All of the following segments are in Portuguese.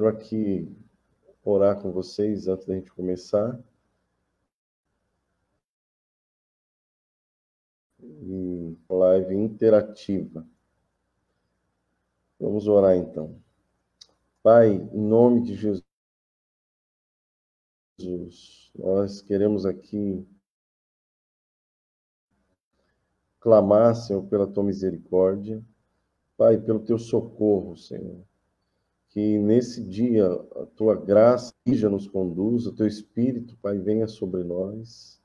Quero aqui orar com vocês antes da gente começar. E live interativa. Vamos orar então. Pai, em nome de Jesus, nós queremos aqui clamar, Senhor, pela tua misericórdia. Pai, pelo teu socorro, Senhor. Que nesse dia a tua graça já nos conduza, o teu Espírito, Pai, venha sobre nós.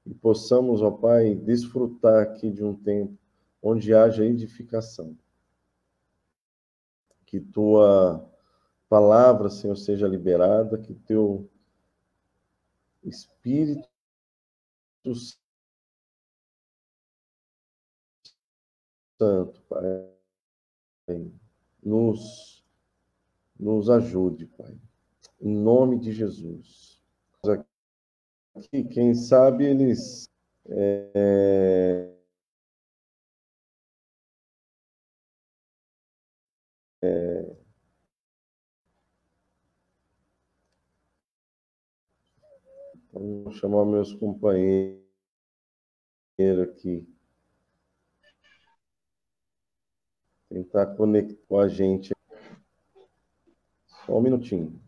E possamos, ó Pai, desfrutar aqui de um tempo onde haja edificação. Que tua palavra, Senhor, seja liberada, que teu Espírito Santo, Pai, nos ajude, Pai. Em nome de Jesus. Aqui, quem sabe eles então, vou chamar meus companheiros aqui. Tentar conectar com a gente. Só um minutinho.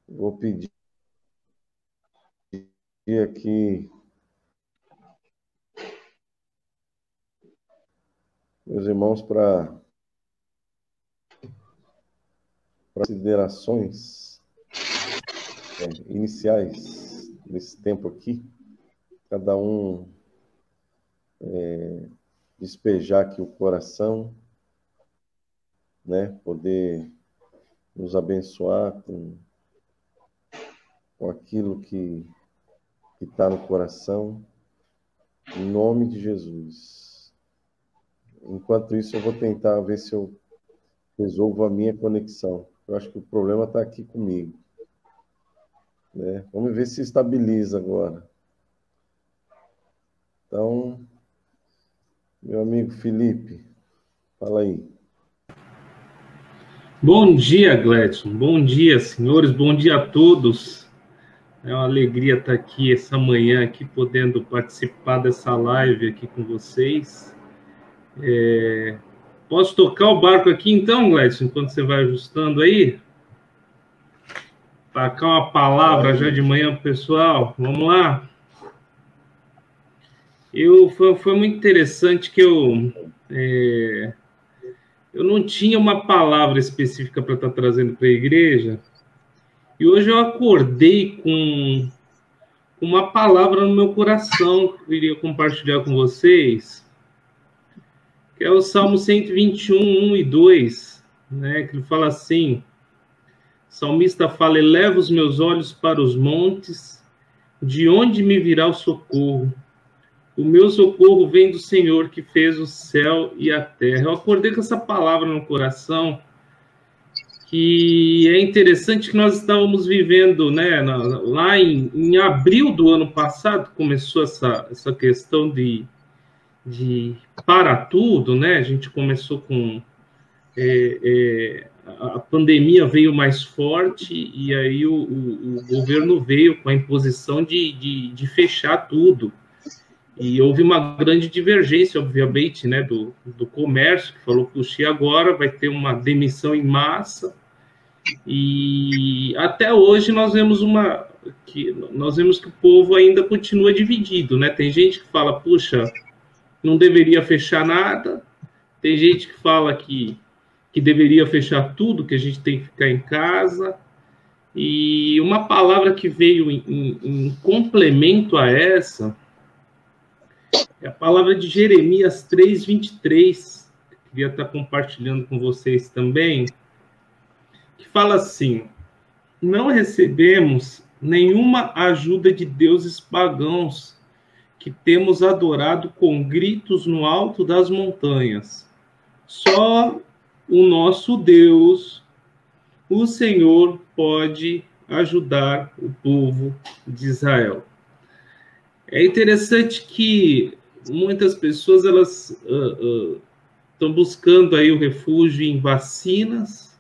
Vou pedir aqui meus irmãos para considerações iniciais desse tempo aqui. Cada um despejar aqui o coração, né? Poder nos abençoar com aquilo que está no coração, em nome de Jesus. Enquanto isso, eu vou tentar ver se eu resolvo a minha conexão. Eu acho que o problema está aqui comigo, né? Vamos ver se estabiliza agora. Então, meu amigo Felipe, fala aí. Bom dia, Gledson. Bom dia, senhores. Bom dia a todos. É uma alegria estar aqui essa manhã, aqui podendo participar dessa live aqui com vocês. Posso tocar o barco aqui então, Gledson, enquanto você vai ajustando aí? Tacar uma palavra já de manhã pro pessoal. Vamos lá? Foi muito interessante que eu não tinha uma palavra específica para estar trazendo para a igreja. E hoje eu acordei com uma palavra no meu coração que eu queria compartilhar com vocês, que é o Salmo 121, 1 e 2, né, que ele fala assim, o salmista fala, eleva os meus olhos para os montes, de onde me virá o socorro? O meu socorro vem do Senhor que fez o céu e a terra. Eu acordei com essa palavra no coração, que é interessante que nós estávamos vivendo, né, lá em abril do ano passado, começou essa questão de para tudo, né? A gente começou com... a pandemia veio mais forte e aí o governo veio com a imposição de fechar tudo. E houve uma grande divergência, obviamente, né, do comércio, que falou, puxa, e agora vai ter uma demissão em massa. E até hoje nós vemos que o povo ainda continua dividido, né? Tem gente que fala, puxa, não deveria fechar nada. Tem gente que fala que deveria fechar tudo, que a gente tem que ficar em casa. E uma palavra que veio em complemento a essa é a palavra de Jeremias 3:23, que eu queria estar compartilhando com vocês também, que fala assim, não recebemos nenhuma ajuda de deuses pagãos que temos adorado com gritos no alto das montanhas. Só o nosso Deus, o Senhor pode ajudar o povo de Israel. É interessante que muitas pessoas elas estão buscando aí o refúgio em vacinas,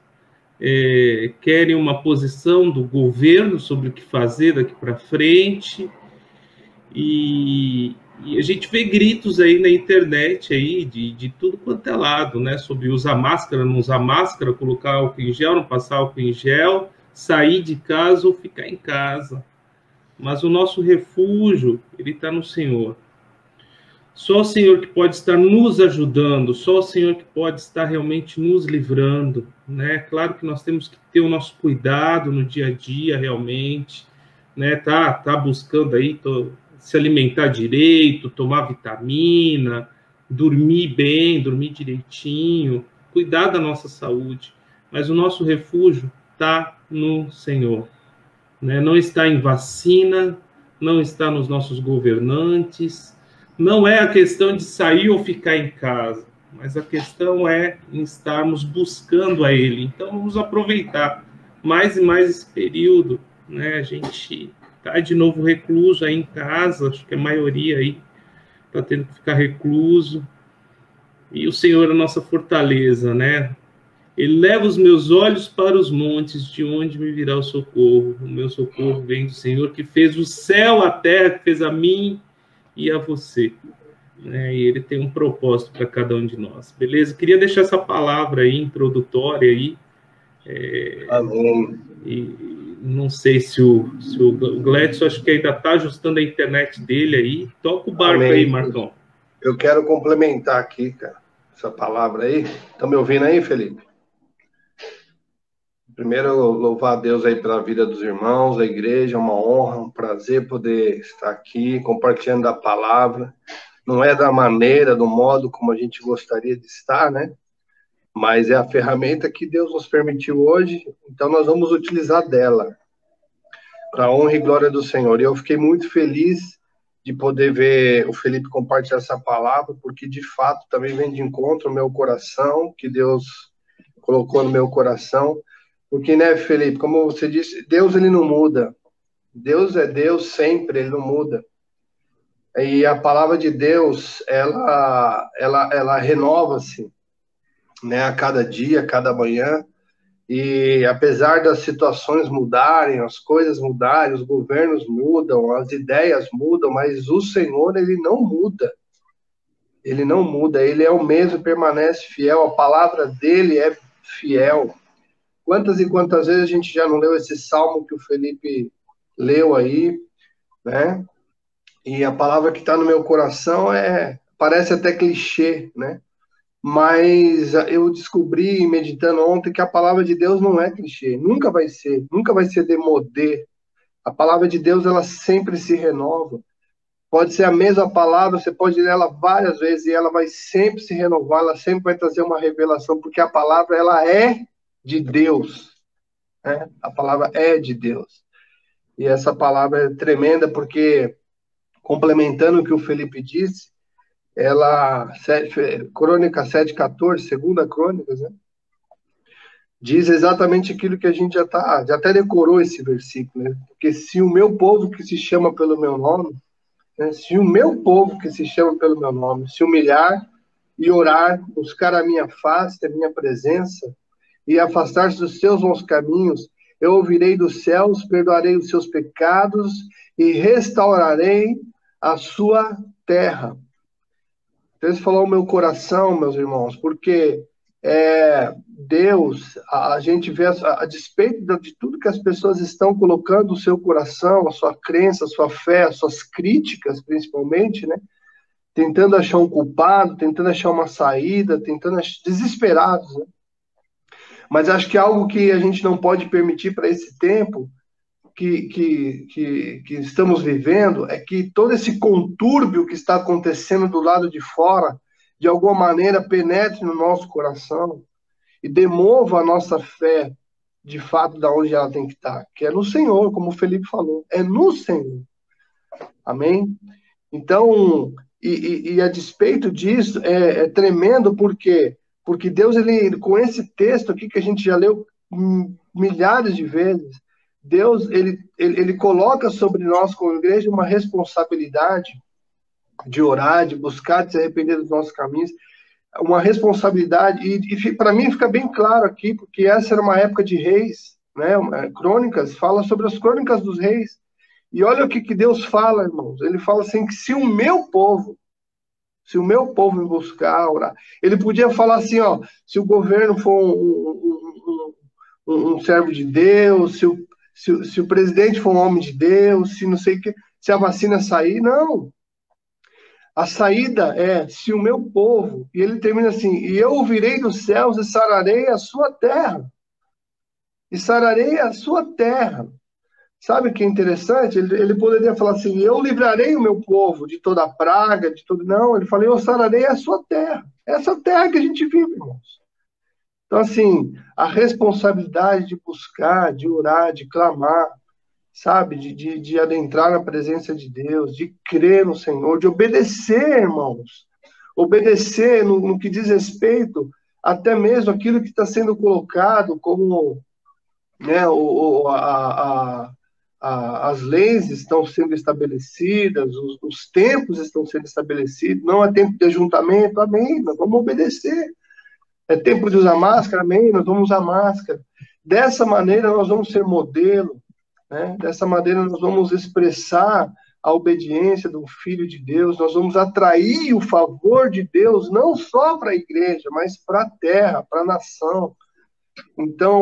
querem uma posição do governo sobre o que fazer daqui para frente, e a gente vê gritos aí na internet aí de tudo quanto é lado, né? Sobre usar máscara, não usar máscara, colocar álcool em gel, não passar álcool em gel, sair de casa ou ficar em casa. Mas o nosso refúgio, ele está no Senhor. Só o Senhor que pode estar nos ajudando, só o Senhor que pode estar realmente nos livrando, né? Claro que nós temos que ter o nosso cuidado no dia a dia, realmente, né? Tá buscando aí se alimentar direito, tomar vitamina, dormir bem, dormir direitinho, cuidar da nossa saúde. Mas o nosso refúgio está no Senhor, né? Não está em vacina, não está nos nossos governantes. Não é a questão de sair ou ficar em casa, mas a questão é em estarmos buscando a Ele. Então, vamos aproveitar mais e mais esse período, né? A gente está de novo recluso aí em casa, acho que a maioria aí está tendo que ficar recluso. E o Senhor é a nossa fortaleza, né? Ele leva os meus olhos para os montes, de onde me virá o socorro. O meu socorro vem do Senhor, que fez o céu, a terra, que fez a mim e a você, né? E ele tem um propósito para cada um de nós, beleza? Queria deixar essa palavra aí, introdutória aí, Amém. E não sei se o Gladson, acho que ainda está ajustando a internet dele aí, toca o barco. Amém. Aí, Marcão. Eu quero complementar aqui, cara, essa palavra aí. Estão me ouvindo aí, Felipe? Primeiro, louvar a Deus aí pela vida dos irmãos, da igreja, é uma honra, um prazer poder estar aqui compartilhando a palavra. Não é da maneira, do modo como a gente gostaria de estar, né? Mas é a ferramenta que Deus nos permitiu hoje, então nós vamos utilizar dela para a honra e glória do Senhor. E eu fiquei muito feliz de poder ver o Felipe compartilhar essa palavra, porque de fato também vem de encontro ao meu coração, que Deus colocou no meu coração. Porque, né, Felipe, como você disse, Deus ele não muda. Deus é Deus sempre, ele não muda. E a palavra de Deus, ela renova-se, né, a cada dia, a cada manhã. E apesar das situações mudarem, as coisas mudarem, os governos mudam, as ideias mudam, mas o Senhor, ele não muda. Ele não muda, ele é o mesmo, permanece fiel, a palavra dele é fiel. Quantas e quantas vezes a gente já não leu esse salmo que o Felipe leu aí, né? E a palavra que está no meu coração parece até clichê, né? Mas eu descobri, meditando ontem, que a palavra de Deus não é clichê, nunca vai ser demodê. A palavra de Deus, ela sempre se renova. Pode ser a mesma palavra, você pode ler ela várias vezes e ela vai sempre se renovar, ela sempre vai trazer uma revelação, porque a palavra, ela é de Deus, né? A palavra é de Deus. E essa palavra é tremenda porque, complementando o que o Felipe disse, Crônica 7,14, segunda Crônicas, né? Diz exatamente aquilo que a gente já até decorou esse versículo, né? Porque se o meu povo que se chama pelo meu nome, né? Se o meu povo que se chama pelo meu nome se humilhar e orar, buscar a minha face, a minha presença, e afastar-se dos seus maus caminhos, eu ouvirei dos céus, perdoarei os seus pecados e restaurarei a sua terra. Deus falou ao meu coração, meus irmãos, porque Deus, a gente vê, a despeito de tudo que as pessoas estão colocando no seu coração, a sua crença, a sua fé, as suas críticas, principalmente, né? Tentando achar um culpado, tentando achar uma saída, desesperados, né? Mas acho que algo que a gente não pode permitir para esse tempo que estamos vivendo é que todo esse contúrbio que está acontecendo do lado de fora, de alguma maneira, penetre no nosso coração e demova a nossa fé, de fato, da onde ela tem que estar, que é no Senhor, como o Felipe falou, é no Senhor. Amém? Então, e a despeito disso, é tremendo porque Deus, ele, com esse texto aqui que a gente já leu milhares de vezes, Deus, ele coloca sobre nós como igreja uma responsabilidade de orar, de buscar, de se arrepender dos nossos caminhos, uma responsabilidade, e para mim fica bem claro aqui, porque essa era uma época de reis, né? Crônicas, fala sobre as crônicas dos reis, e olha o que Deus fala, irmãos, ele fala assim, que se o meu povo me buscar, orar, ele podia falar assim, ó, se o governo for um servo de Deus, se o presidente for um homem de Deus, se não sei o que, se a vacina sair, não. A saída é, se o meu povo, e ele termina assim, e eu ouvirei dos céus e sararei a sua terra. E sararei a sua terra. Sabe o que é interessante? Ele poderia falar assim, eu livrarei o meu povo de toda praga, de todo... Não, ele falou, eu sararei a sua terra. Essa terra que a gente vive, irmãos. Então, assim, a responsabilidade de buscar, de orar, de clamar, sabe? De adentrar na presença de Deus, de crer no Senhor, de obedecer, irmãos. Obedecer no que diz respeito até mesmo aquilo que está sendo colocado como, né, as leis estão sendo estabelecidas, os tempos estão sendo estabelecidos, não é tempo de ajuntamento, amém, nós vamos obedecer. É tempo de usar máscara, amém, nós vamos usar máscara. Dessa maneira nós vamos ser modelo, né? Dessa maneira nós vamos expressar a obediência do Filho de Deus, nós vamos atrair o favor de Deus, não só para a igreja, mas para a terra, para a nação. Então,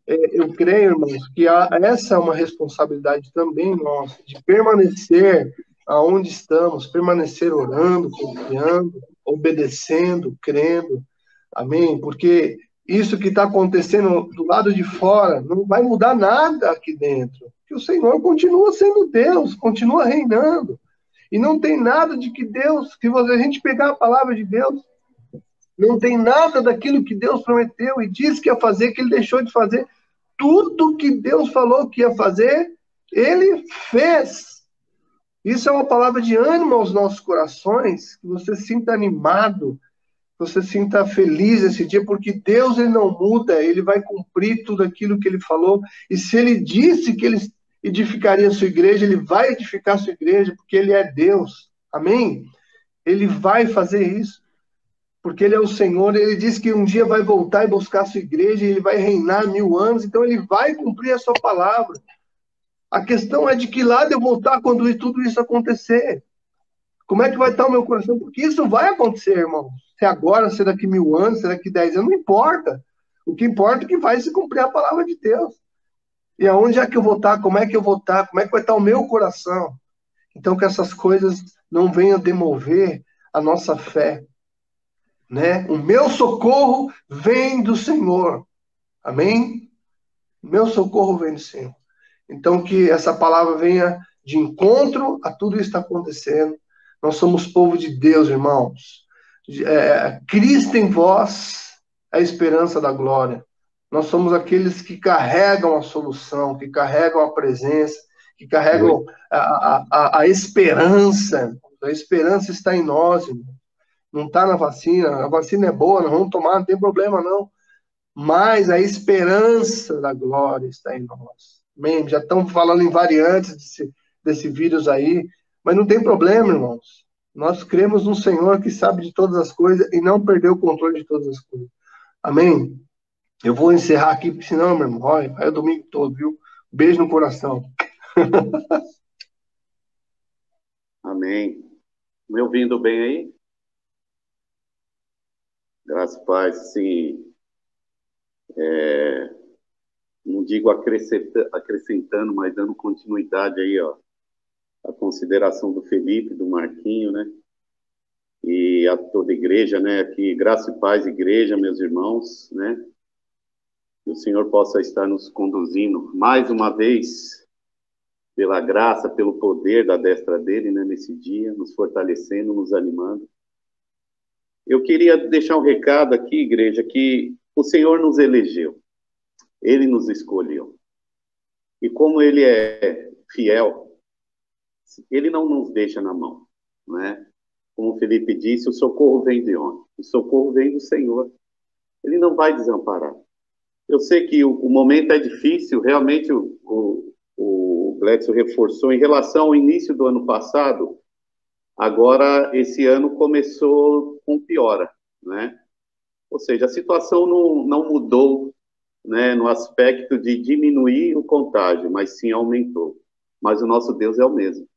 eu creio, irmãos, que essa é uma responsabilidade também nossa, de permanecer aonde estamos, permanecer orando, confiando, obedecendo, crendo, amém? Porque isso que está acontecendo do lado de fora não vai mudar nada aqui dentro, que o Senhor continua sendo Deus, continua reinando, e não tem nada de que Deus, que a gente pegar a palavra de Deus, não tem nada daquilo que Deus prometeu e disse que ia fazer, que ele deixou de fazer. Tudo que Deus falou que ia fazer, ele fez. Isso é uma palavra de ânimo aos nossos corações, que você se sinta animado, que você se sinta feliz esse dia, porque Deus, ele não muda, ele vai cumprir tudo aquilo que ele falou, e se ele disse que ele edificaria a sua igreja, ele vai edificar a sua igreja, porque ele é Deus. Amém? Ele vai fazer isso. Porque ele é o Senhor, ele diz que um dia vai voltar e buscar a sua igreja, e ele vai reinar 1000 anos, então ele vai cumprir a sua palavra. A questão é de que lado eu vou estar quando tudo isso acontecer. Como é que vai estar o meu coração? Porque isso vai acontecer, irmão. Se agora, se daqui 1000 anos, se daqui 10 anos, não importa. O que importa é que vai se cumprir a palavra de Deus. E aonde é que eu vou estar? Como é que eu vou estar? Como é que vai estar o meu coração? Então, que essas coisas não venham demover a nossa fé. Né? O meu socorro vem do Senhor. Amém? O meu socorro vem do Senhor. Então, que essa palavra venha de encontro a tudo isso que está acontecendo. Nós somos povo de Deus, irmãos. Cristo em vós é a esperança da glória. Nós somos aqueles que carregam a solução, que carregam a presença, que carregam a esperança. A esperança está em nós, irmão. Não está na vacina, a vacina é boa, nós vamos tomar, não tem problema não. Mas a esperança da glória está em nós. Amém? Já estão falando em variantes desse vírus aí, mas não tem problema, irmãos. Nós cremos no Senhor que sabe de todas as coisas e não perdeu o controle de todas as coisas. Amém? Eu vou encerrar aqui, porque senão, meu irmão, olha, vai o domingo todo, viu? Beijo no coração. Amém. Me ouvindo bem aí? Graças a paz, sim. Não digo acrescentando, mas dando continuidade aí, ó, a consideração do Felipe, do Marquinho, né? E a toda a igreja, né? Aqui, graça e paz, igreja, meus irmãos, né? Que o Senhor possa estar nos conduzindo mais uma vez, pela graça, pelo poder da destra dele, né? Nesse dia, nos fortalecendo, nos animando. Eu queria deixar um recado aqui, igreja, que o Senhor nos elegeu. Ele nos escolheu. E como ele é fiel, ele não nos deixa na mão, né? Como o Felipe disse, o socorro vem de onde? O socorro vem do Senhor. Ele não vai desamparar. Eu sei que o momento é difícil, realmente o Gledson reforçou em relação ao início do ano passado, agora esse ano começou com piora, né? Ou seja, a situação não mudou, né, no aspecto de diminuir o contágio, mas sim aumentou. Mas o nosso Deus é o mesmo.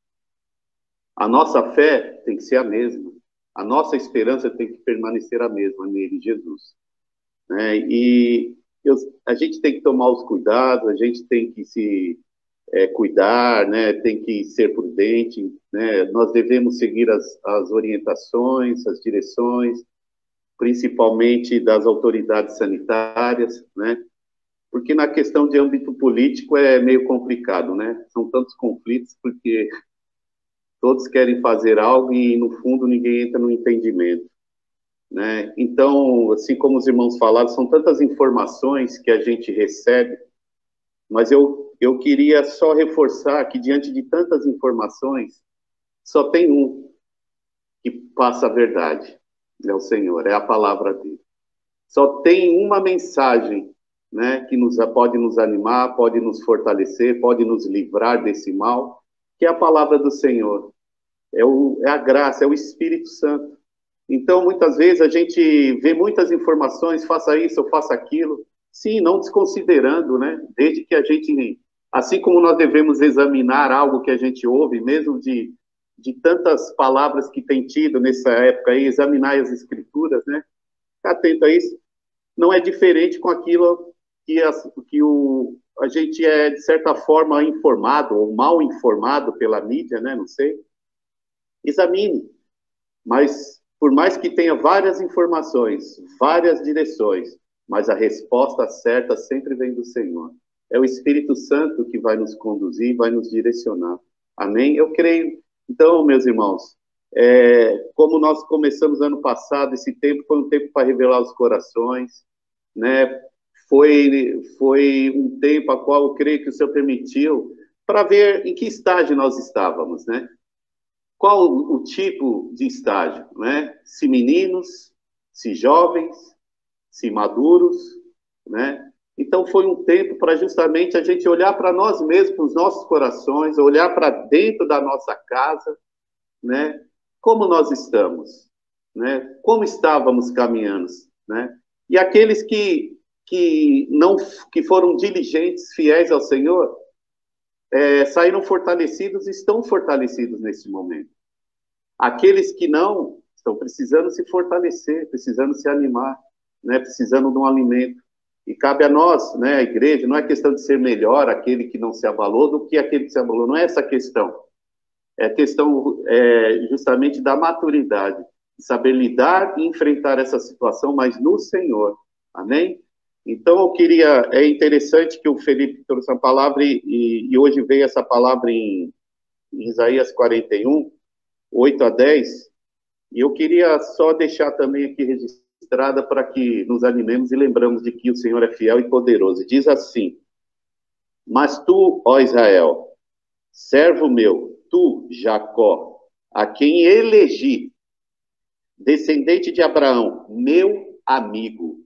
A nossa fé tem que ser a mesma. A nossa esperança tem que permanecer a mesma nele, Jesus. Né? E a gente tem que tomar os cuidados, a gente tem que se cuidar, né? Tem que ser prudente, né? Nós devemos seguir as orientações, as direções, principalmente das autoridades sanitárias, né? Porque na questão de âmbito político é meio complicado, né? São tantos conflitos porque todos querem fazer algo e, no fundo, ninguém entra no entendimento, né? Então, assim como os irmãos falaram, são tantas informações que a gente recebe, mas eu queria só reforçar que, diante de tantas informações, só tem um que passa a verdade, é o Senhor, é a palavra dele. Só tem uma mensagem, né, que pode nos animar, pode nos fortalecer, pode nos livrar desse mal, que é a palavra do Senhor. É a graça, é o Espírito Santo. Então, muitas vezes, a gente vê muitas informações, faça isso ou faça aquilo. Sim, não desconsiderando, né? Desde que a gente, assim como nós devemos examinar algo que a gente ouve, mesmo de tantas palavras que tem tido nessa época aí, examinar as Escrituras, né? Ficar atento a isso. Não é diferente com aquilo que a gente é, de certa forma, informado ou mal informado pela mídia, né? Não sei. Examine. Mas, por mais que tenha várias informações, várias direções, mas a resposta certa sempre vem do Senhor. É o Espírito Santo que vai nos conduzir, vai nos direcionar. Amém? Eu creio. Então, meus irmãos, como nós começamos ano passado, esse tempo foi um tempo para revelar os corações, né? Foi um tempo a qual eu creio que o Senhor permitiu para ver em que estágio nós estávamos, né? Qual o tipo de estágio, né? Se meninos, se jovens, se maduros, né? Então foi um tempo para justamente a gente olhar para nós mesmos, para os nossos corações, olhar para dentro da nossa casa, né? Como nós estamos, né? Como estávamos caminhando, né? E aqueles que foram diligentes, fiéis ao Senhor, saíram fortalecidos, estão fortalecidos nesse momento. Aqueles que não, estão precisando se fortalecer, precisando se animar, né? Precisando de um alimento. E cabe a nós, né, a igreja, não é questão de ser melhor aquele que não se abalou do que aquele que se abalou, não é essa a questão. É a questão justamente da maturidade, de saber lidar e enfrentar essa situação, mas no Senhor. Amém? Então, é interessante que o Felipe trouxe essa palavra e hoje veio essa palavra em Isaías 41, 8 a 10, e eu queria só deixar também aqui registrada para que nos animemos e lembramos de que o Senhor é fiel e poderoso. Diz assim: mas tu, ó Israel, servo meu, tu, Jacó, a quem elegi, descendente de Abraão, meu amigo,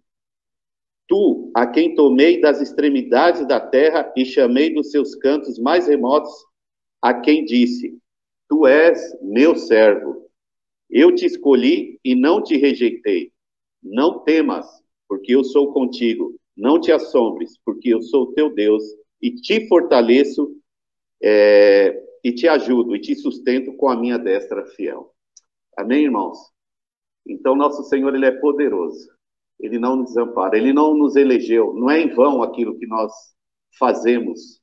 tu, a quem tomei das extremidades da terra e chamei dos seus cantos mais remotos, a quem disse: tu és meu servo, eu te escolhi e não te rejeitei. Não temas, porque eu sou contigo. Não te assombres, porque eu sou teu Deus e te fortaleço, e te ajudo e te sustento com a minha destra fiel. Amém, irmãos? Então, nosso Senhor, Ele é poderoso. Ele não nos desampara, Ele não nos elegeu. Não é em vão aquilo que nós fazemos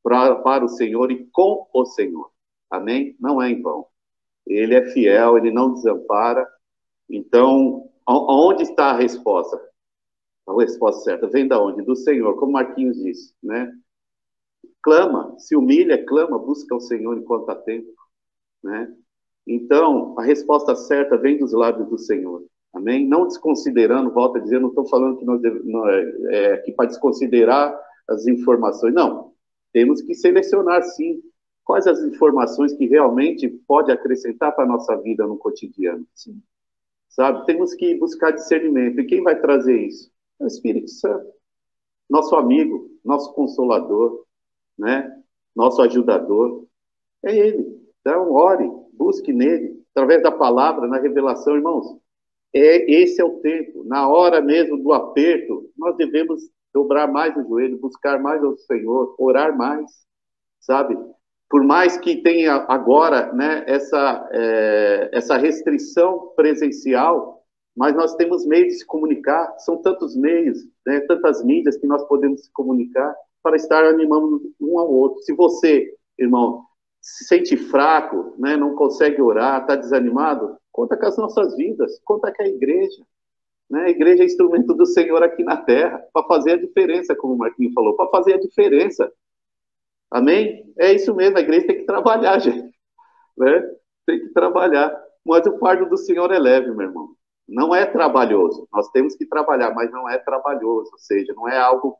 para o Senhor e com o Senhor. Amém? Não é em vão. Ele é fiel, Ele não desampara. Então, onde está a resposta? A resposta certa vem da onde? Do Senhor, como Marquinhos disse, né? Clama, se humilha, clama, busca o Senhor enquanto há tempo, né? Então, a resposta certa vem dos lábios do Senhor, amém? Não desconsiderando, volto a dizer, não estou falando que nós que para desconsiderar as informações, não. Temos que selecionar, sim, quais as informações que realmente pode acrescentar para a nossa vida no cotidiano, sim. Sabe? Temos que buscar discernimento. E quem vai trazer isso? É o Espírito Santo. nosso amigo, nosso consolador, né? Nosso ajudador. É Ele. Então, ore, busque nele, através da palavra, na revelação, irmãos. Esse é o tempo. Na hora mesmo do aperto, nós devemos dobrar mais o joelho, buscar mais ao Senhor, orar mais, sabe? Por mais que tenha agora, né, essa restrição presencial, mas nós temos meios de se comunicar, são tantos meios, né, tantas mídias que nós podemos se comunicar para estar animando um ao outro. Se você, irmão, se sente fraco, né, não consegue orar, está desanimado, conta com as nossas vidas, conta com a igreja. Né? A igreja é instrumento do Senhor aqui na terra, para fazer a diferença, como o Marquinhos falou, para fazer a diferença. Amém? É isso mesmo, a igreja tem que trabalhar, gente. Né? Tem que trabalhar. Mas o fardo do Senhor é leve, meu irmão. Não é trabalhoso. Nós temos que trabalhar, mas não é trabalhoso. Ou seja, não é algo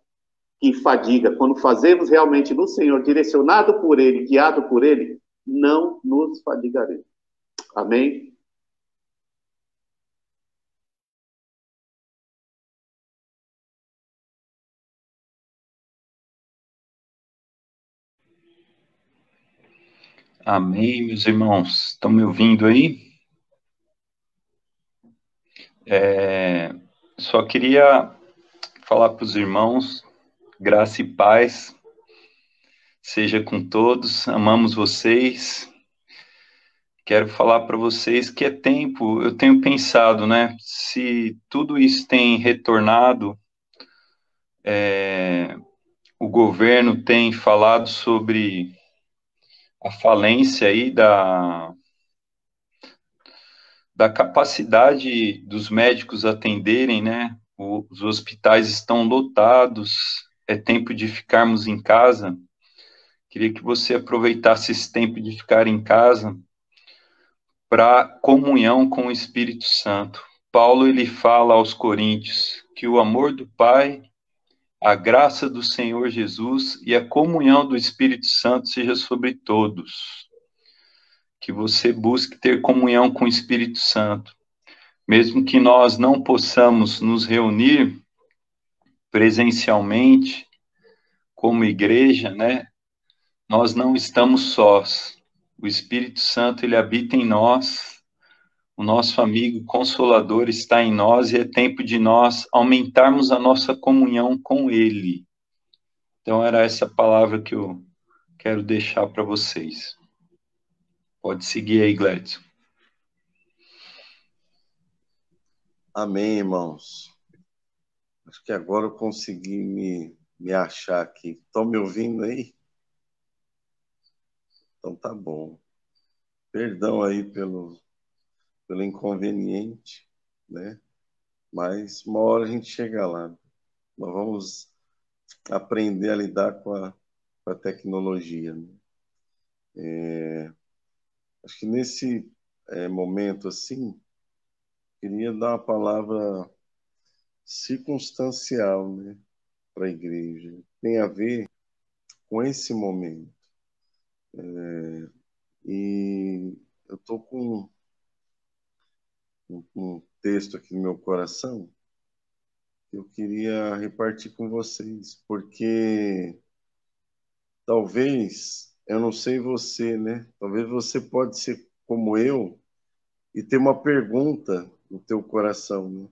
que fadiga. Quando fazemos realmente no Senhor, direcionado por Ele, guiado por Ele, não nos fadigaremos. Amém? Amém, meus irmãos. Estão me ouvindo aí? Só queria falar para os irmãos, graça e paz seja com todos, amamos vocês. Quero falar para vocês que é tempo, eu tenho pensado, né, se tudo isso tem retornado, o governo tem falado sobre a falência aí da capacidade dos médicos atenderem, né? Os hospitais estão lotados, é tempo de ficarmos em casa. Queria que você aproveitasse esse tempo de ficar em casa para comunhão com o Espírito Santo. Paulo, ele fala aos Coríntios que o amor do Pai, a graça do Senhor Jesus e a comunhão do Espírito Santo seja sobre todos. Que você busque ter comunhão com o Espírito Santo. Mesmo que nós não possamos nos reunir presencialmente, como igreja, né? Nós não estamos sós. O Espírito Santo, ele habita em nós. O nosso amigo consolador está em nós e é tempo de nós aumentarmos a nossa comunhão com ele. Então, era essa palavra que eu quero deixar para vocês. Pode seguir aí, Gladys. Amém, irmãos. Acho que agora eu consegui me achar aqui. Estão me ouvindo aí? Então tá bom. Perdão aí pelo inconveniente, né? Mas uma hora a gente chega lá. Nós vamos aprender a lidar com a tecnologia, né? Acho que nesse momento assim, queria dar uma palavra circunstancial, né, para a igreja. Tem a ver com esse momento. E eu estou com um texto aqui no meu coração que eu queria repartir com vocês, porque talvez, eu não sei você, né? Talvez você pode ser como eu e ter uma pergunta no teu coração, né?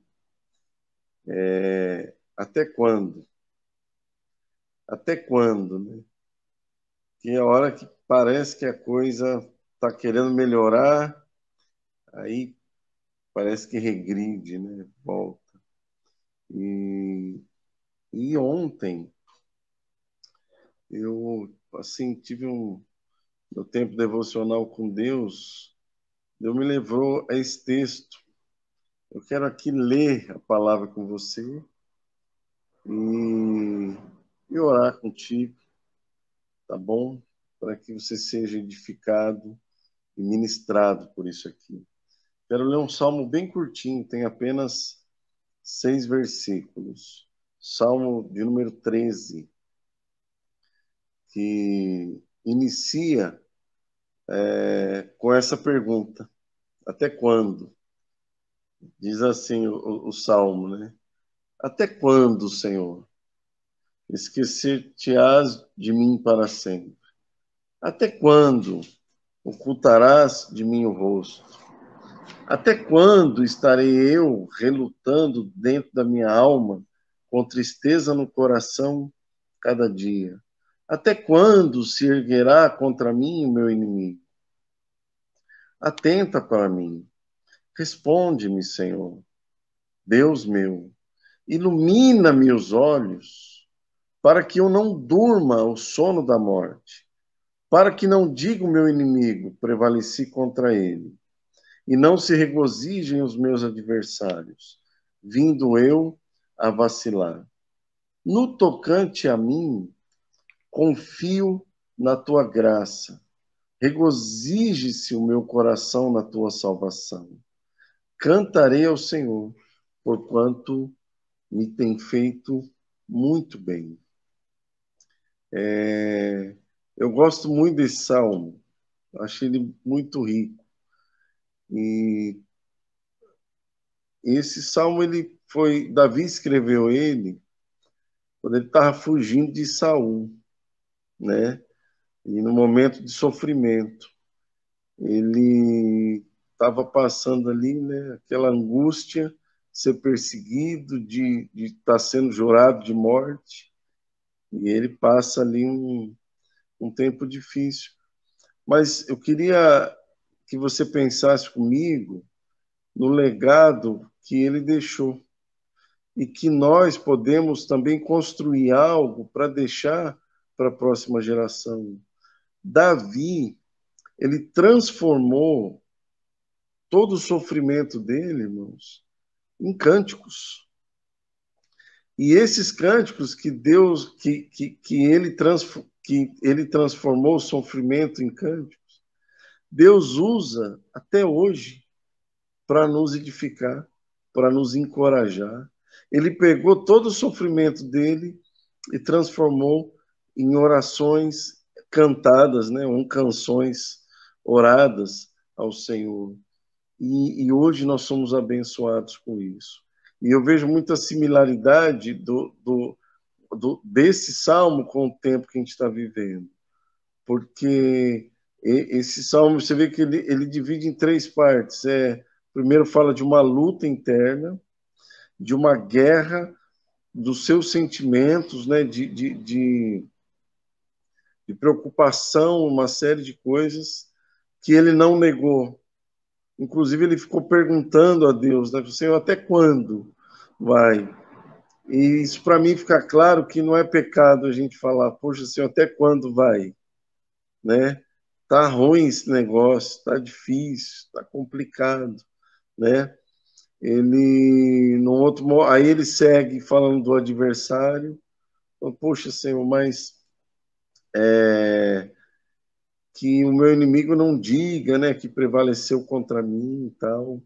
Até quando? Até quando, né? Que é a hora que parece que a coisa está querendo melhorar, aí parece que regride, né? Volta. E ontem eu assim tive meu tempo devocional com Deus. Deus me levou a esse texto. Eu quero aqui ler a palavra com você e orar contigo, tá bom? Para que você seja edificado e ministrado por isso aqui. Quero ler um salmo bem curtinho, tem apenas 6 versículos. Salmo de número 13, que inicia com essa pergunta: até quando? Diz assim o salmo, né? Até quando, Senhor? esquecer-te-ás de mim para sempre. Até quando ocultarás de mim o rosto? Até quando estarei eu relutando dentro da minha alma, com tristeza no coração cada dia? Até quando se erguerá contra mim o meu inimigo? Atenta para mim. Responde-me, Senhor. Deus meu, ilumina-me os olhos, para que eu não durma o sono da morte, para que não diga o meu inimigo, prevaleci contra ele, e não se regozijem os meus adversários, vindo eu a vacilar. No tocante a mim, confio na tua graça, regozije-se o meu coração na tua salvação. Cantarei ao Senhor, porquanto me tem feito muito bem. Eu gosto muito desse salmo, acho ele muito rico. E esse salmo, Davi escreveu ele quando ele estava fugindo de Saul, né? E no momento de sofrimento, ele estava passando ali, né? Aquela angústia, de ser perseguido, de estar sendo jurado de morte, e ele passa ali um tempo difícil. Mas eu queria que você pensasse comigo no legado que ele deixou e que nós podemos também construir algo para deixar para a próxima geração. Davi, ele transformou todo o sofrimento dele, irmãos, em cânticos. E esses cânticos que Deus, que ele transformou o sofrimento em cânticos, Deus usa até hoje para nos edificar, para nos encorajar. Ele pegou todo o sofrimento dele e transformou em orações cantadas, né, ou canções oradas ao Senhor. E hoje nós somos abençoados com isso. E eu vejo muita similaridade desse salmo com o tempo que a gente está vivendo. Porque esse salmo, você vê que ele divide em 3 partes. Primeiro fala de uma luta interna, de uma guerra dos seus sentimentos, né, de preocupação, uma série de coisas que ele não negou. Inclusive, ele ficou perguntando a Deus, né, Senhor, até quando vai? E isso, para mim, fica claro que não é pecado a gente falar, poxa, Senhor, até quando vai? Né? Tá ruim esse negócio, tá difícil, tá complicado, né? Aí ele segue falando do adversário. Poxa, Senhor, mas que o meu inimigo não diga, né, que prevaleceu contra mim e tal.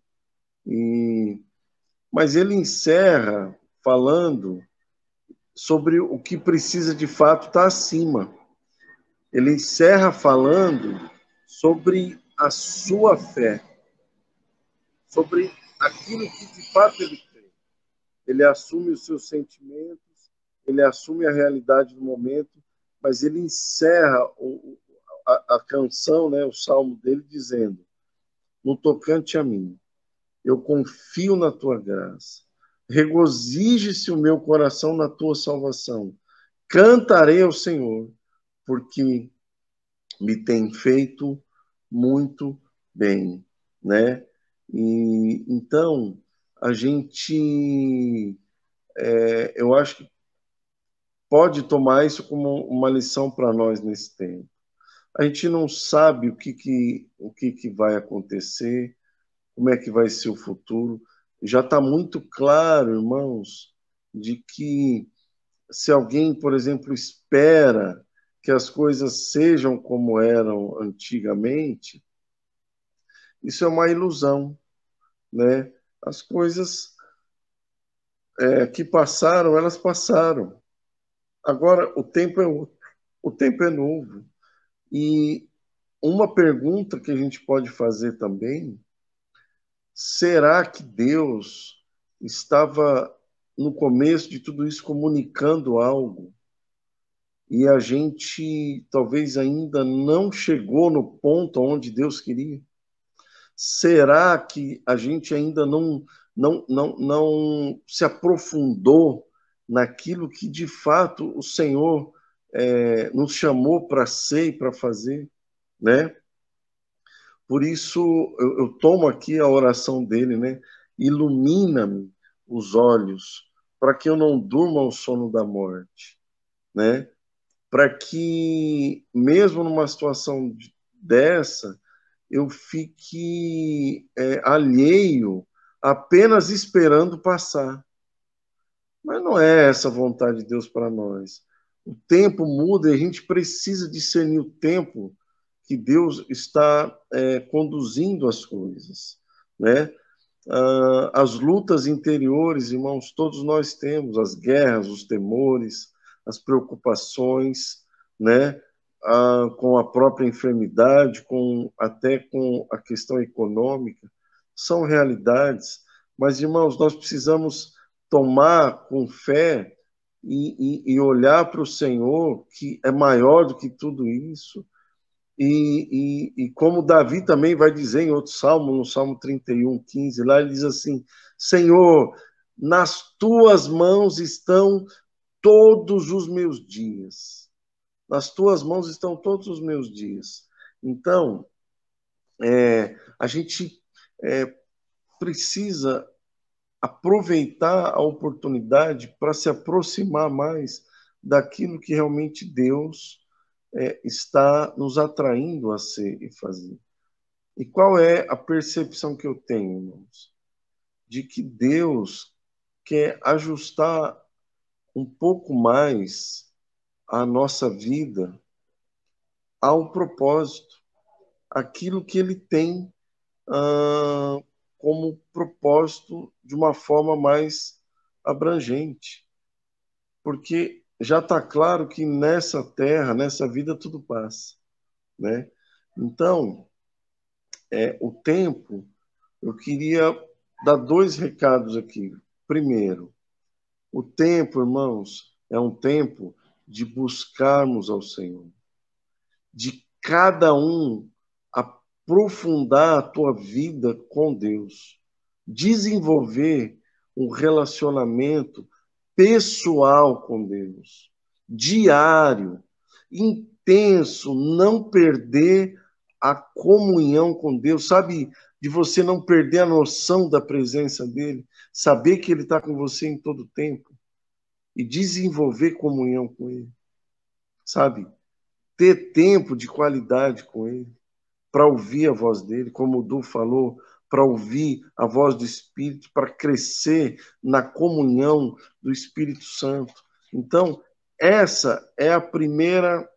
Mas ele encerra falando sobre o que precisa de fato estar acima. Ele encerra falando sobre a sua fé, sobre aquilo que de fato ele crê. Ele assume os seus sentimentos, ele assume a realidade do momento, mas ele encerra a canção, né, o salmo dele, dizendo: no tocante a mim, eu confio na tua graça, regozije-se o meu coração na tua salvação, cantarei ao Senhor, porque me tem feito muito bem, né? E então a gente, eu acho que pode tomar isso como uma lição para nós nesse tempo. A gente não sabe o que vai acontecer, como é que vai ser o futuro. Já está muito claro, irmãos, de que se alguém, por exemplo, espera que as coisas sejam como eram antigamente, isso é uma ilusão, né? As coisas que passaram, elas passaram. Agora o tempo é outro, o tempo é novo. E uma pergunta que a gente pode fazer também: será que Deus estava no começo de tudo isso comunicando algo e a gente talvez ainda não chegou no ponto onde Deus queria? Será que a gente ainda não se aprofundou naquilo que de fato o Senhor nos chamou para ser e para fazer, né? Por isso eu tomo aqui a oração dele, né? Ilumina-me os olhos para que eu não durma o sono da morte, né? Para que mesmo numa situação dessa eu fique alheio, apenas esperando passar. Mas não é essa a vontade de Deus para nós. O tempo muda e a gente precisa discernir o tempo que Deus está conduzindo as coisas, né? As lutas interiores, irmãos, todos nós temos, as guerras, os temores, as preocupações, né? Com a própria enfermidade, até com a questão econômica, são realidades, mas, irmãos, nós precisamos tomar com fé e olhar para o Senhor, que é maior do que tudo isso, e como Davi também vai dizer em outro salmo, no Salmo 31:15, lá ele diz assim: Senhor, nas tuas mãos estão todos os meus dias. Nas tuas mãos estão todos os meus dias. Então, a gente precisa aproveitar a oportunidade para se aproximar mais daquilo que realmente Deus está nos atraindo a ser e fazer. E qual é a percepção que eu tenho, irmãos? De que Deus quer ajustar um pouco mais a nossa vida ao propósito, aquilo que Ele tem como propósito de uma forma mais abrangente. Porque já está claro que nessa terra, nessa vida, tudo passa, né? Então, o tempo, eu queria dar 2 recados aqui. Primeiro, o tempo, irmãos, é um tempo de buscarmos ao Senhor, de cada um aprofundar a tua vida com Deus, desenvolver um relacionamento pessoal com Deus, diário, intenso, não perder a comunhão com Deus, sabe? De você não perder a noção da presença dele, saber que ele está com você em todo tempo e desenvolver comunhão com ele, sabe? Ter tempo de qualidade com ele, para ouvir a voz dele, como o Du falou, para ouvir a voz do Espírito, para crescer na comunhão do Espírito Santo. Então, essa é a primeira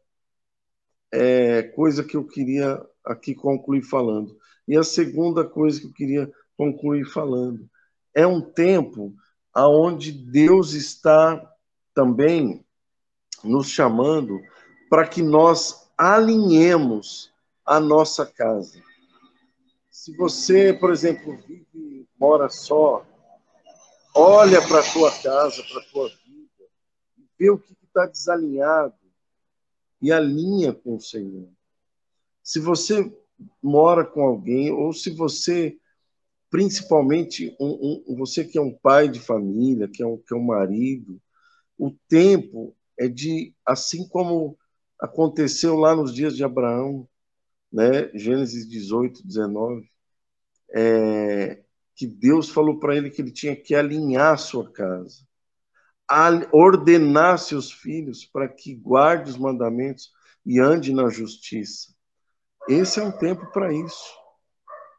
coisa que eu queria aqui concluir falando. E a segunda coisa que eu queria concluir falando é um tempo onde Deus está também nos chamando para que nós alinhemos a nossa casa. Se você, por exemplo, mora só, olha para a tua casa, para a tua vida, vê o que está desalinhado e alinha com o Senhor. Se você mora com alguém, ou se você, principalmente, você que é um pai de família, que é um marido, o tempo é de, assim como aconteceu lá nos dias de Abraão, né? Gênesis 18:19, que Deus falou para ele que ele tinha que alinhar a sua casa, ordenar seus filhos para que guarde os mandamentos e ande na justiça. Esse é um tempo para isso,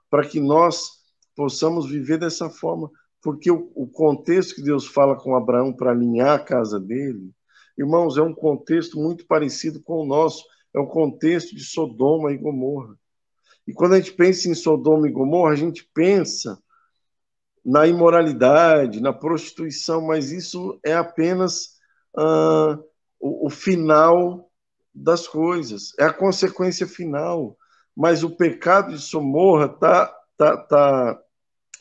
para que nós possamos viver dessa forma, porque o contexto que Deus fala com Abraão para alinhar a casa dele, irmãos, é um contexto muito parecido com o nosso, é o contexto de Sodoma e Gomorra. E quando a gente pensa em Sodoma e Gomorra, a gente pensa na imoralidade, na prostituição, mas isso é apenas o final das coisas, é a consequência final. Mas o pecado de Gomorra está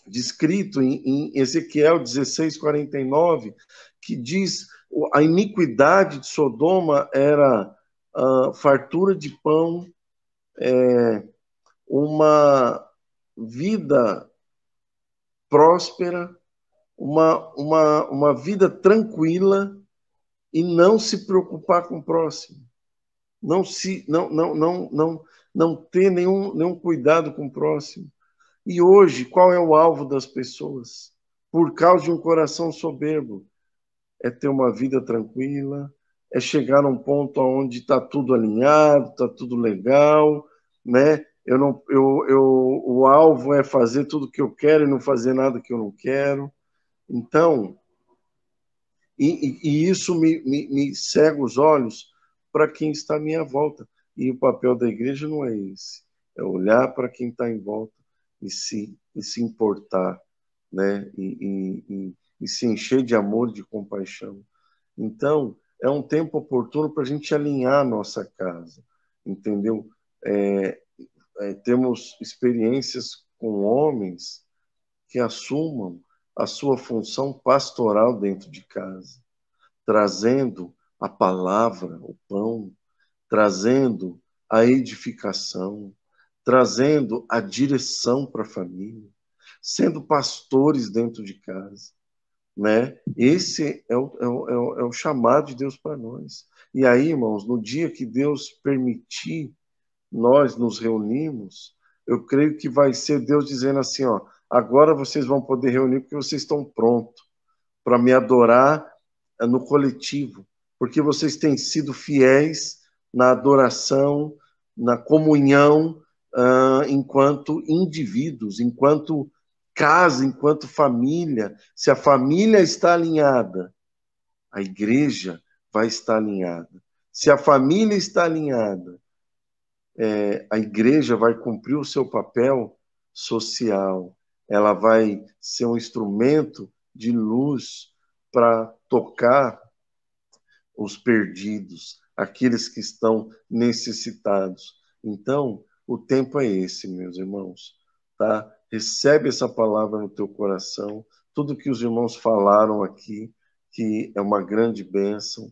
descrito em Ezequiel 16:49, que diz A iniquidade de Sodoma era fartura de pão, uma vida próspera, uma vida tranquila e não se preocupar com o próximo. Não ter nenhum cuidado com o próximo. E hoje, qual é o alvo das pessoas? Por causa de um coração soberbo. É ter uma vida tranquila, é chegar num ponto onde está tudo alinhado, está tudo legal, né? O alvo é fazer tudo o que eu quero e não fazer nada que eu não quero. Então, e isso me cega os olhos para quem está à minha volta. E o papel da igreja não é esse. É olhar para quem está em volta e se importar, né? E se encher de amor, de compaixão. Então, é um tempo oportuno para a gente alinhar a nossa casa, entendeu? Temos experiências com homens que assumam a sua função pastoral dentro de casa, trazendo a palavra, o pão, trazendo a edificação, trazendo a direção para a família, sendo pastores dentro de casa, né? Esse é o chamado de Deus para nós. E aí, irmãos, no dia que Deus permitir nós nos reunirmos, eu creio que vai ser Deus dizendo assim, ó, agora vocês vão poder reunir porque vocês estão prontos para me adorar no coletivo, porque vocês têm sido fiéis na adoração, na comunhão, enquanto indivíduos, enquanto casa, enquanto família. Se a família está alinhada, a igreja vai estar alinhada. Se a família está alinhada, a igreja vai cumprir o seu papel social. Ela vai ser um instrumento de luz para tocar os perdidos, aqueles que estão necessitados. Então, o tempo é esse, meus irmãos, tá? Recebe essa palavra no teu coração, tudo que os irmãos falaram aqui, que é uma grande bênção.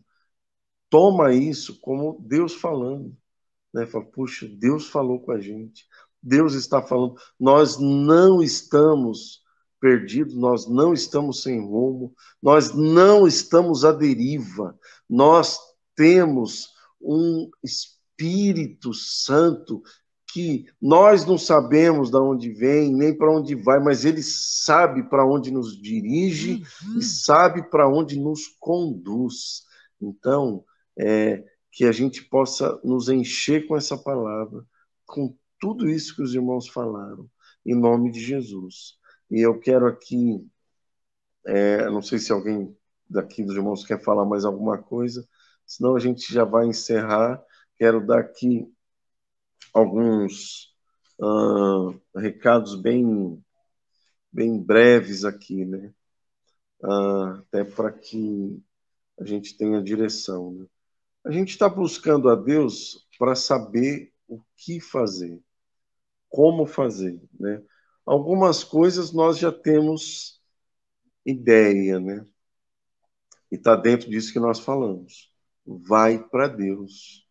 Toma isso como Deus falando, né? Fala, puxa, Deus falou com a gente. Deus está falando. Nós não estamos perdidos, nós não estamos sem rumo, nós não estamos à deriva. Nós temos um Espírito Santo que nós não sabemos de onde vem, nem para onde vai, mas ele sabe para onde nos dirige e sabe para onde nos conduz. Então, que a gente possa nos encher com essa palavra, com tudo isso que os irmãos falaram, em nome de Jesus. E eu quero aqui, não sei se alguém daqui dos irmãos quer falar mais alguma coisa, senão a gente já vai encerrar. Quero dar aqui alguns recados bem breves aqui, né? Até para que a gente tenha direção, né? A gente está buscando a Deus para saber o que fazer, como fazer, né? Algumas coisas nós já temos ideia, né? E está dentro disso que nós falamos. Vai para Deus.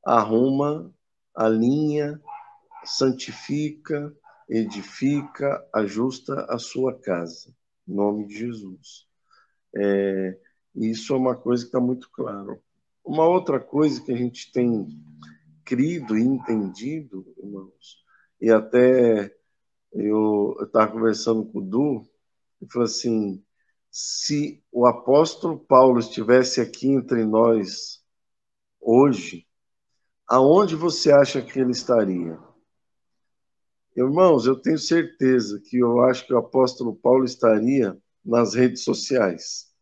Arruma, alinha, santifica, edifica, ajusta a sua casa. Em nome de Jesus. Isso é uma coisa que está muito claro. Uma outra coisa que a gente tem crido e entendido, irmãos, e até eu estava conversando com o Du, e falou assim, se o apóstolo Paulo estivesse aqui entre nós hoje, aonde você acha que ele estaria? Irmãos, eu tenho certeza que eu acho que o apóstolo Paulo estaria nas redes sociais,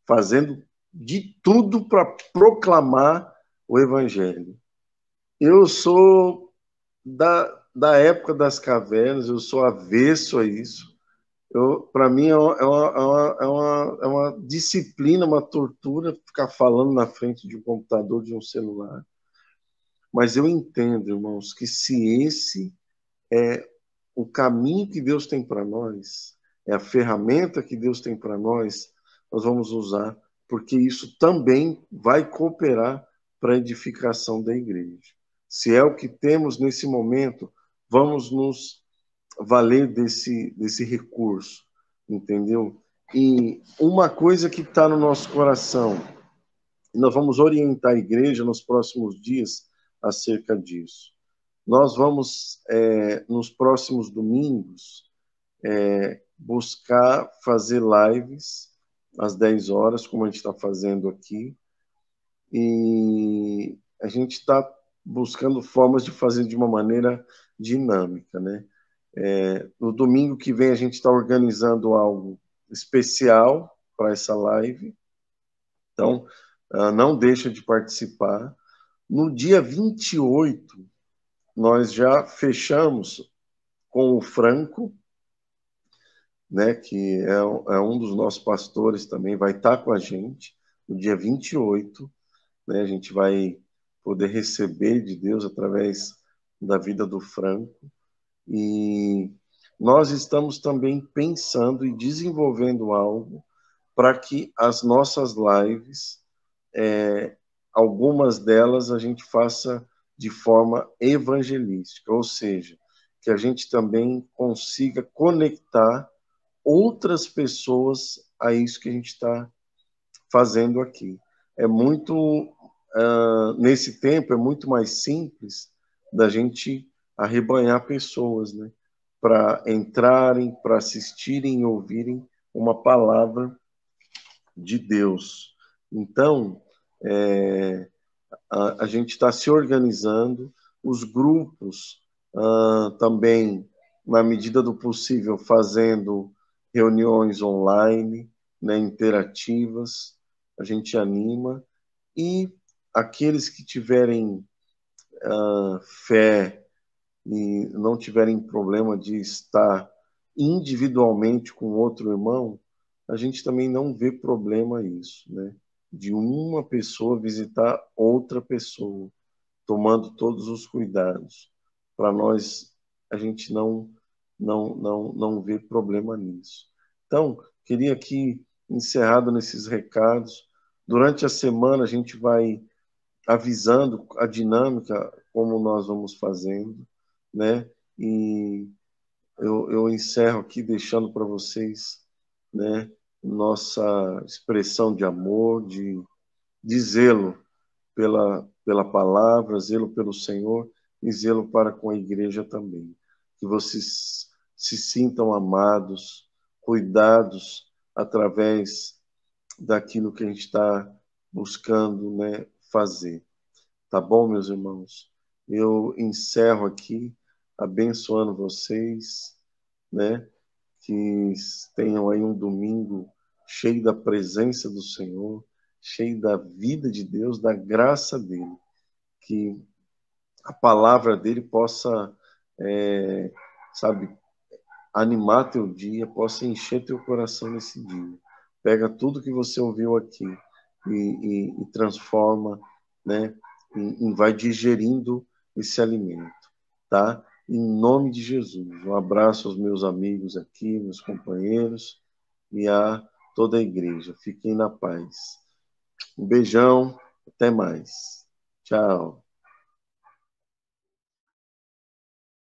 fazendo de tudo para proclamar o evangelho. Eu sou da época das cavernas, eu sou avesso a isso. Para mim é uma disciplina, uma tortura ficar falando na frente de um computador, de um celular. Mas eu entendo, irmãos, que se esse é o caminho que Deus tem para nós, é a ferramenta que Deus tem para nós vamos usar porque isso também vai cooperar para a edificação da igreja. Se é o que temos nesse momento, vamos nos valer desse recurso, entendeu? E uma coisa que está no nosso coração, nós vamos orientar a igreja nos próximos dias acerca disso. Nós vamos, nos próximos domingos, buscar fazer lives às 10 horas, como a gente está fazendo aqui, e a gente está buscando formas de fazer de uma maneira dinâmica, né? No domingo que vem a gente está organizando algo especial para essa live, então não deixa de participar. No dia 28, nós já fechamos com o Franco, né, que é um dos nossos pastores também, vai estar com a gente no dia 28, né, a gente vai poder receber de Deus através da vida do Franco, e nós estamos também pensando e desenvolvendo algo para que as nossas lives, algumas delas a gente faça de forma evangelística, ou seja, que a gente também consiga conectar outras pessoas a isso que a gente está fazendo aqui. É muito, nesse tempo, é muito mais simples da gente arrebanhar pessoas, né? Para entrarem, para assistirem e ouvirem uma palavra de Deus. Então, a gente está se organizando, os grupos também, na medida do possível, fazendo reuniões online, né, interativas, a gente anima, e aqueles que tiverem fé e não tiverem problema de estar individualmente com outro irmão, a gente também não vê problema isso, né? De uma pessoa visitar outra pessoa, tomando todos os cuidados. Para nós, a gente não vê problema nisso. Então, queria aqui, encerrado nesses recados, durante a semana a gente vai avisando a dinâmica, como nós vamos fazendo, né? E eu encerro aqui deixando para vocês, né, nossa expressão de amor, de zelo pela palavra, zelo pelo Senhor e zelo para com a igreja também. Que vocês se sintam amados, cuidados através daquilo que a gente está buscando, né, fazer. Tá bom, meus irmãos? Eu encerro aqui abençoando vocês, né? Que tenham aí um domingo cheio da presença do Senhor, cheio da vida de Deus, da graça dele. Que a palavra dele possa, sabe, animar teu dia, possa encher teu coração nesse dia. Pega tudo que você ouviu aqui e transforma, né? E vai digerindo esse alimento, tá? Em nome de Jesus. Um abraço aos meus amigos aqui, meus companheiros e a toda a igreja. Fiquem na paz. Um beijão, até mais. Tchau.